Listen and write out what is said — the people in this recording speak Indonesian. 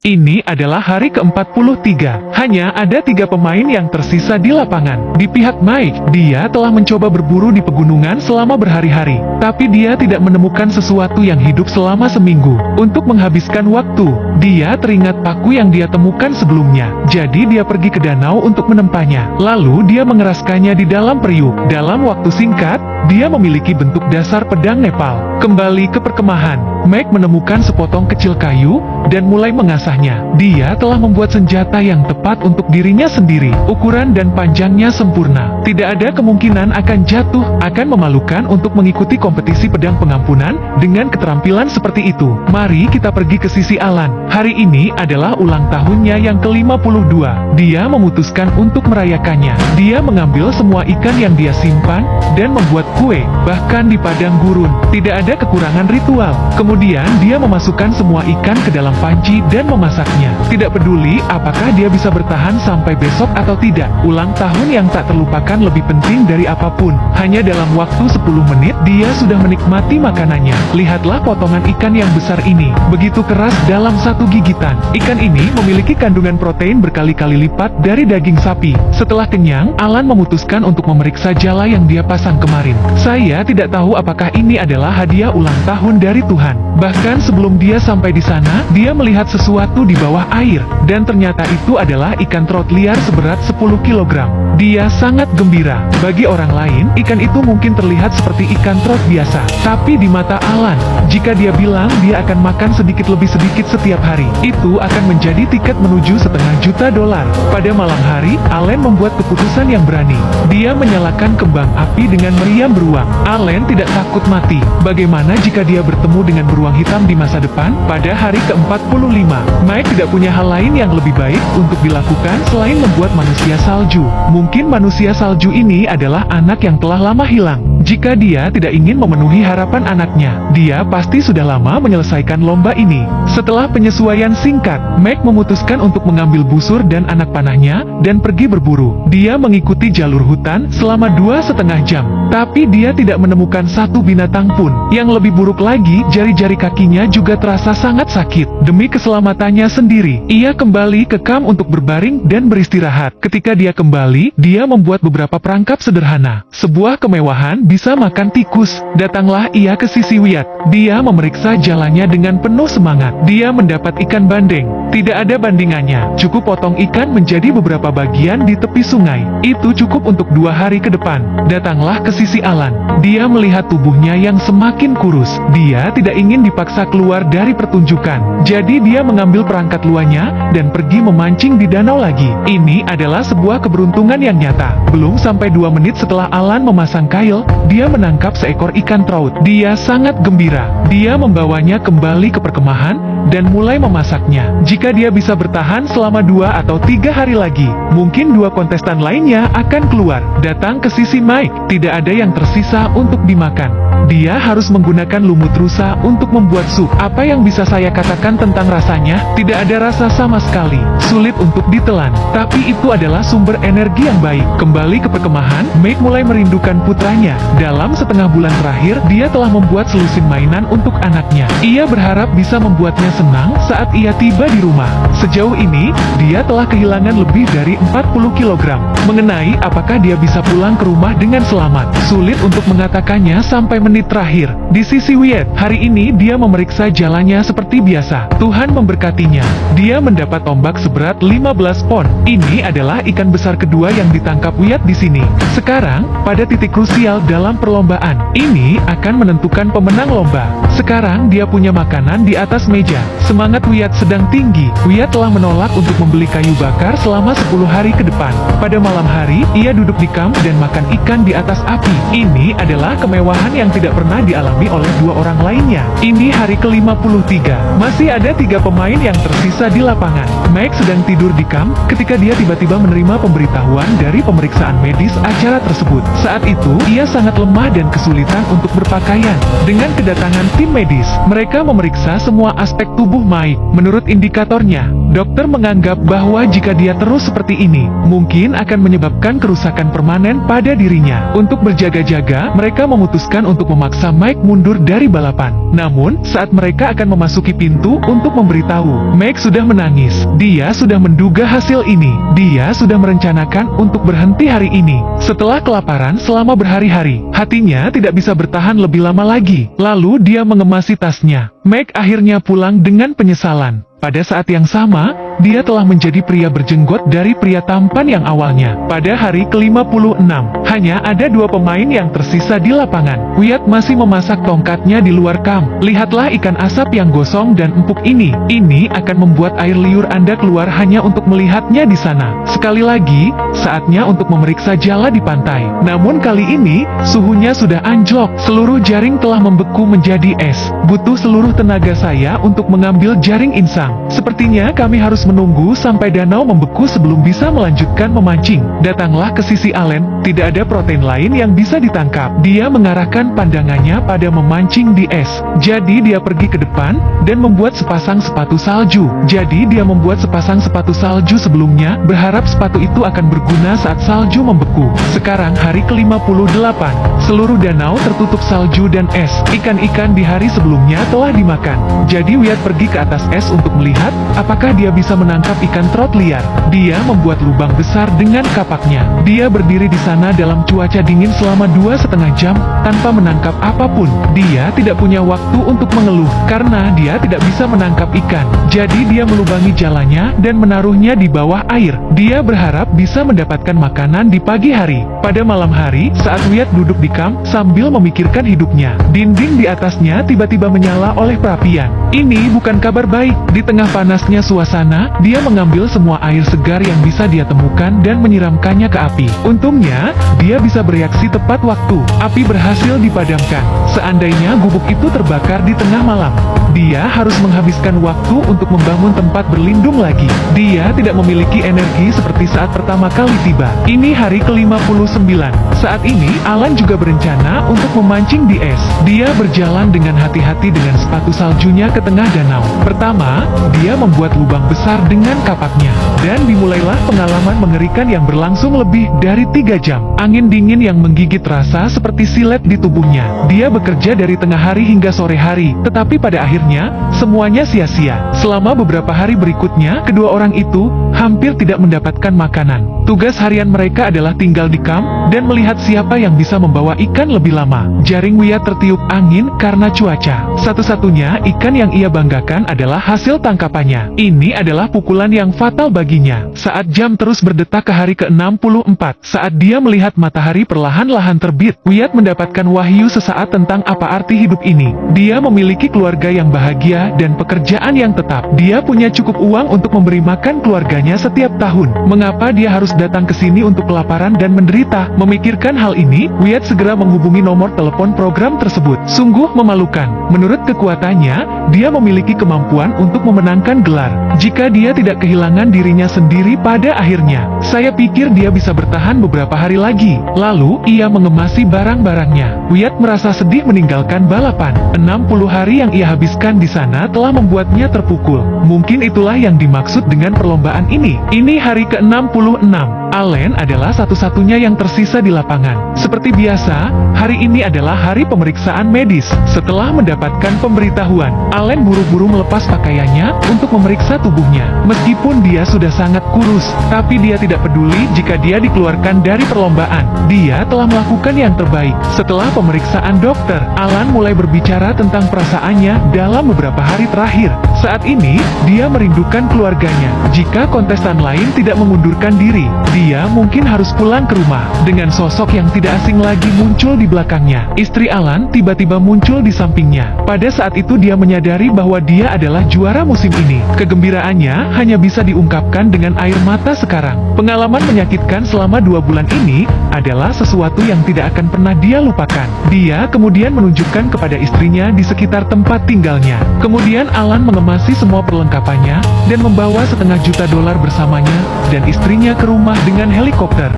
Ini adalah hari ke-43. Hanya ada 3 pemain yang tersisa di lapangan. Di pihak Mike, dia telah mencoba berburu di pegunungan selama berhari-hari. Tapi dia tidak menemukan sesuatu yang hidup selama seminggu. Untuk menghabiskan waktu, dia teringat paku yang dia temukan sebelumnya. Jadi dia pergi ke danau untuk menempahnya. Lalu dia mengeraskannya di dalam periuk. Dalam waktu singkat, dia memiliki bentuk dasar pedang Nepal. Kembali ke perkemahan, Mike menemukan sepotong kecil kayu dan mulai mengasahnya. Dia telah membuat senjata yang tepat untuk dirinya sendiri. Ukuran dan panjangnya sempurna. Tidak ada kemungkinan akan jatuh. Akan memalukan untuk mengikuti kompetisi pedang pengampunan dengan keterampilan seperti itu. Mari kita pergi ke sisi Alan. Hari ini adalah ulang tahunnya yang ke-52. Dia memutuskan untuk merayakannya. Dia mengambil semua ikan yang dia simpan dan membuat kue, bahkan di padang gurun. Tidak ada kekurangan ritual. Kemudian dia memasukkan semua ikan ke dalam panci dan memasaknya. Tidak peduli apakah dia bisa bertahan sampai besok atau tidak. Ulang tahun yang tak terlupakan lebih penting dari apapun. Hanya dalam waktu 10 menit dia sudah menikmati makanannya. Lihatlah potongan ikan yang besar ini. Begitu keras dalam satu gigitan. Ikan ini memiliki kandungan protein berkali-kali lipat dari daging sapi. Setelah kenyang, Alan memutuskan untuk memeriksa jala yang dia pasang kemarin. Saya tidak tahu apakah ini adalah hadiah ulang tahun dari Tuhan. Bahkan sebelum dia sampai di sana, dia melihat sesuatu di bawah air. Dan ternyata itu adalah ikan trout liar seberat 10 kg. Dia sangat gembira. Bagi orang lain, ikan itu mungkin terlihat seperti ikan trout biasa. Tapi di mata Alan, jika dia bilang dia akan makan sedikit lebih sedikit setiap hari, itu akan menjadi tiket menuju $500.000. Pada malam hari, Alan membuat keputusan yang berani. Dia menyalakan kembang api dengan meriam beruang. Alan tidak takut mati. Bagaimana jika dia bertemu dengan beruang hitam di masa depan? Pada hari ke-45, Mike tidak punya hal lain yang lebih baik untuk dilakukan selain membuat manusia salju. Mungkin manusia salju ini adalah anak yang telah lama hilang. Jika dia tidak ingin memenuhi harapan anaknya, dia pasti sudah lama menyelesaikan lomba ini. Setelah penyesuaian singkat, Mike memutuskan untuk mengambil busur dan anak panahnya dan pergi berburu. Dia mengikuti jalur hutan selama 2,5 jam. Tapi dia tidak menemukan satu binatang pun. Yang lebih buruk lagi, jari-jari kakinya juga terasa sangat sakit. Demi keselamatannya sendiri, ia kembali ke kamp untuk berbaring dan beristirahat. Ketika dia kembali, dia membuat beberapa perangkap sederhana. Sebuah kemewahan bisa makan tikus. Datanglah ia ke sisi Wyatt. Dia memeriksa jalannya dengan penuh semangat. Dia mendapat ikan bandeng. Tidak ada bandingannya. Cukup potong ikan menjadi beberapa bagian di tepi sungai. Itu cukup untuk 2 hari ke depan. Datanglah ke sisi Alan. Dia melihat tubuhnya yang semakin kurus. Dia tidak ingin dipaksa keluar dari pertunjukan. Jadi dia mengambil perangkat luarnya dan pergi memancing di danau lagi. Ini adalah sebuah keberuntungan yang nyata. Belum sampai 2 menit setelah Alan memasang kail, dia menangkap seekor ikan trout. Dia sangat gembira. Dia membawanya kembali ke perkemahan dan mulai memasaknya. Jika dia bisa bertahan selama 2 atau 3 hari lagi, mungkin 2 kontestan lainnya akan keluar. Datang ke sisi Mike. Tidak ada yang tersisa untuk dimakan. Dia harus menggunakan lumut rusa untuk membuat sup. Apa yang bisa saya katakan tentang rasanya? Tidak ada rasa sama sekali. Sulit untuk ditelan. Tapi itu adalah sumber energi yang baik. Kembali ke perkemahan, Mike mulai merindukan putranya. Dalam setengah bulan terakhir, dia telah membuat selusin mainan untuk anaknya. Ia berharap bisa membuatnya senang saat ia tiba di rumah. Sejauh ini, dia telah kehilangan lebih dari 40 kg. Mengenai apakah dia bisa pulang ke rumah dengan selamat, sulit untuk mengatakannya sampai menit terakhir. Di sisi Wyatt, hari ini dia memeriksa jalannya seperti biasa. Tuhan memberkatinya. Dia mendapat tombak seberat 15 pon. Ini adalah ikan besar kedua yang ditangkap Wyatt di sini. Sekarang, pada titik krusial dalam perlombaan, ini akan menentukan pemenang lomba. Sekarang dia punya makanan di atas meja. Semangat Wyatt sedang tinggi. Wyatt telah menolak untuk membeli kayu bakar selama 10 hari ke depan. Pada malam hari, ia duduk di kamp dan makan ikan di atas api. Ini adalah kemewahan yang tidak pernah dialami oleh 2 orang lainnya. Ini hari ke-53. Masih ada 3 pemain yang tersisa di lapangan. Mike sedang tidur di kamp ketika dia tiba-tiba menerima pemberitahuan dari pemeriksaan medis acara tersebut. Saat itu, ia sangat lemah dan kesulitan untuk berpakaian. Dengan kedatangan tim medis, mereka memeriksa semua aspek tubuh Mike. Menurut indikatornya, Dokter menganggap bahwa jika dia terus seperti ini, mungkin akan menyebabkan kerusakan permanen pada dirinya. Untuk berjaga-jaga, mereka memutuskan untuk memaksa Mike mundur dari balapan. Namun, saat mereka akan memasuki pintu untuk memberitahu, Mike sudah menangis. Dia sudah menduga hasil ini. Dia sudah merencanakan untuk berhenti hari ini. Setelah kelaparan selama berhari-hari, hatinya tidak bisa bertahan lebih lama lagi. Lalu dia mengemasi tasnya. Mike akhirnya pulang dengan penyesalan. Pada saat yang sama, dia telah menjadi pria berjenggot dari pria tampan yang awalnya. Pada hari ke-56, hanya ada 2 pemain yang tersisa di lapangan. Wyatt masih memasak tongkatnya di luar kamp. Lihatlah ikan asap yang gosong dan empuk ini. Ini akan membuat air liur Anda keluar hanya untuk melihatnya di sana. Sekali lagi, saatnya untuk memeriksa jala di pantai. Namun kali ini, suhunya sudah anjlok. Seluruh jaring telah membeku menjadi es. Butuh seluruh tenaga saya untuk mengambil jaring insang. Sepertinya kami harus menunggu sampai danau membeku sebelum bisa melanjutkan memancing. Datanglah ke sisi Allen, tidak ada protein lain yang bisa ditangkap. Dia mengarahkan pandangannya pada memancing di es. Jadi dia pergi ke depan, dan membuat sepasang sepatu salju. Jadi dia membuat sepasang sepatu salju sebelumnya, berharap sepatu itu akan berguna saat salju membeku. Sekarang hari ke-58, seluruh danau tertutup salju dan es. Ikan-ikan di hari sebelumnya telah dimakan. Jadi Wyatt pergi ke atas es untuk melihat apakah dia bisa menangkap ikan trot liar. Dia membuat lubang besar dengan kapaknya. Dia berdiri di sana dalam cuaca dingin selama 2,5 jam tanpa menangkap apapun. Dia tidak punya waktu untuk mengeluh karena dia tidak bisa menangkap ikan. Jadi dia melubangi jalannya dan menaruhnya di bawah air. Dia berharap bisa mendapatkan makanan di pagi hari. Pada malam hari, saat Wyatt duduk di kamp sambil memikirkan hidupnya, dinding di atasnya tiba-tiba menyala oleh perapian. Ini bukan kabar baik. Di tengah panasnya suasana, dia mengambil semua air segar yang bisa dia temukan dan menyiramkannya ke api. Untungnya, dia bisa bereaksi tepat waktu. Api berhasil dipadamkan. Seandainya gubuk itu terbakar di tengah malam, dia harus menghabiskan waktu untuk membangun tempat berlindung lagi. Dia tidak memiliki energi seperti saat pertama kali tiba. Ini hari ke-59. Saat ini, Alan juga berencana untuk memancing di es. Dia berjalan dengan hati-hati dengan sepatu saljunya ke tengah danau. Pertama, dia membuat lubang besar dengan kapaknya. Dan dimulailah pengalaman mengerikan yang berlangsung lebih dari 3 jam. Angin dingin yang menggigit rasa seperti silet di tubuhnya. Dia bekerja dari tengah hari hingga sore hari, tetapi pada akhirnya, semuanya sia-sia. Selama beberapa hari berikutnya, kedua orang itu hampir tidak mendapatkan makanan. Tugas harian mereka adalah tinggal di kamp dan melihat siapa yang bisa membawa ikan lebih lama. Jaring Wyatt tertiup angin karena cuaca. Satu-satunya ikan yang ia banggakan adalah hasil tangkapannya. Ini adalah pukulan yang fatal baginya. Saat jam terus berdetak ke hari ke-64, saat dia melihat matahari perlahan-lahan terbit, Wyatt mendapatkan wahyu sesaat tentang apa arti hidup ini. Dia memiliki keluarga yang bahagia dan pekerjaan yang tetap. Dia punya cukup uang untuk memberi makan keluarganya setiap tahun. Mengapa dia harus datang ke sini untuk kelaparan dan menderita? Memikirkan hal ini, Wyatt segera menghubungi nomor telepon program tersebut. Sungguh memalukan. Menurut kekuatannya, dia memiliki kemampuan untuk memenangkan gelar. Jika dia tidak kehilangan dirinya sendiri pada akhirnya, saya pikir dia bisa bertahan beberapa hari lagi. Lalu, ia mengemasi barang-barangnya. Wyatt merasa sedih meninggalkan balapan. 60 hari yang ia habiskan di sana telah membuatnya terpukul. Mungkin itulah yang dimaksud dengan perlombaan ini. Ini hari ke-66. Allen adalah satu-satunya yang tersisa di lapangan. Seperti biasa, hari ini adalah hari pemeriksaan medis. Setelah mendapatkan pemberitahuan, Allen buru-buru melepas pakaiannya untuk memeriksa tubuhnya. Meskipun dia sudah sangat kurus, tapi dia tidak peduli jika dia dikeluarkan dari perlombaan. Dia telah melakukan yang terbaik. Setelah pemeriksaan dokter, Alan mulai berbicara tentang perasaannya dalam beberapa hari terakhir. Saat ini, dia merindukan keluarganya. Jika kontestan lain tidak mengundurkan diri, dia mungkin harus pulang ke rumah. Dengan sosok yang tidak asing lagi muncul di belakangnya, istri Alan tiba-tiba muncul di sampingnya. Pada saat itu dia menyadari bahwa dia adalah juara musim ini. Kegembiraannya hanya bisa diungkapkan dengan air mata sekarang. Pengalaman menyakitkan selama 2 bulan ini adalah sesuatu yang tidak akan pernah dia lupakan. Dia kemudian menunjukkan kepada istrinya di sekitar tempat tinggalnya. Kemudian Alan mengemasi semua perlengkapannya dan membawa $500,000 bersamanya dan istrinya ke rumah dengan helikopter.